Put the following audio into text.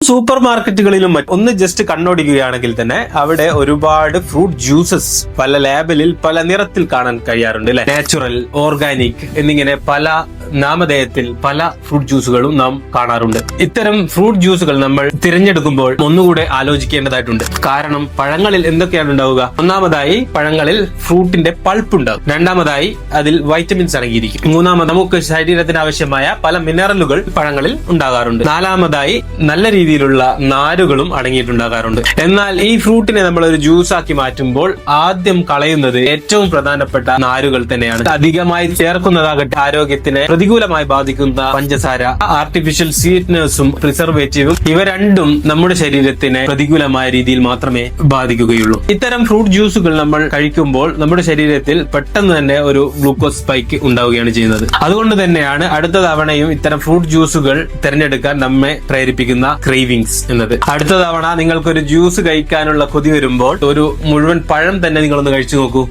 Super മാർക്കറ്റുകളിലും ഒന്ന് just കണ്ണോടിക്കുകയാണെങ്കിൽ തന്നെ അവിടെ ഒരുപാട് ഫ്രൂട്ട് ജ്യൂസസ് പല ലേബലിൽ പല നിറത്തിൽ കാണാൻ കഴിയാറുണ്ട് അല്ലെ. നാച്ചുറൽ, ഓർഗാനിക് എന്നിങ്ങനെ പല നാമധേയത്തിൽ പല ഫ്രൂട്ട് ജ്യൂസുകളും നാം കാണാറുണ്ട്. ഇത്തരം ഫ്രൂട്ട് ജ്യൂസുകൾ നമ്മൾ തിരഞ്ഞെടുക്കുമ്പോൾ ഒന്നുകൂടെ ആലോചിക്കേണ്ടതായിട്ടുണ്ട്. കാരണം പഴങ്ങളിൽ എന്തൊക്കെയാണ് ഉണ്ടാവുക? ഒന്നാമതായി പഴങ്ങളിൽ ഫ്രൂട്ടിന്റെ പൾപ്പ് ഉണ്ടാകും. രണ്ടാമതായി അതിൽ വൈറ്റമിൻസ് അടങ്ങിയിരിക്കും. മൂന്നാമത് നമുക്ക് ശരീരത്തിന് ആവശ്യമായ പല മിനറലുകൾ പഴങ്ങളിൽ ഉണ്ടാകാറുണ്ട്. നാലാമതായി നല്ല രീതിയിലുള്ള നാരുകളും അടങ്ങിയിട്ടുണ്ടാകാറുണ്ട്. എന്നാൽ ഈ ഫ്രൂട്ടിനെ നമ്മൾ ഒരു ജ്യൂസ് ആക്കി മാറ്റുമ്പോൾ ആദ്യം കളയുന്നത് ഏറ്റവും പ്രധാനപ്പെട്ട നാരുകൾ തന്നെയാണ്. അധികമായി ചേർക്കുന്നതാകട്ടെ ആരോഗ്യത്തിനെ പ്രതികൂലമായി ബാധിക്കുന്ന പഞ്ചസാര, ആർട്ടിഫിഷ്യൽ സ്വീറ്റ്നേഴ്സും പ്രിസർവേറ്റീവും, ഇവ രണ്ടും നമ്മുടെ ശരീരത്തിനെ പ്രതികൂലമായ രീതിയിൽ മാത്രമേ ബാധിക്കുകയുള്ളൂ. ഇത്തരം ഫ്രൂട്ട് ജ്യൂസുകൾ നമ്മൾ കഴിക്കുമ്പോൾ നമ്മുടെ ശരീരത്തിൽ പെട്ടെന്ന് തന്നെ ഒരു ഗ്ലൂക്കോസ് സ്പൈക്ക് ഉണ്ടാവുകയാണ് ചെയ്യുന്നത്. അതുകൊണ്ട് തന്നെയാണ് അടുത്ത തവണയും ഇത്തരം ഫ്രൂട്ട് ജ്യൂസുകൾ തിരഞ്ഞെടുക്കാൻ നമ്മെ പ്രേരിപ്പിക്കുന്ന ക്രേവിങ്സ് എന്നത്. അടുത്ത തവണ നിങ്ങൾക്കൊരു ജ്യൂസ് കഴിക്കാനുള്ള കൊതി വരുമ്പോൾ ഒരു മുഴുവൻ പഴം തന്നെ നിങ്ങളൊന്ന് കഴിച്ചു നോക്കൂ.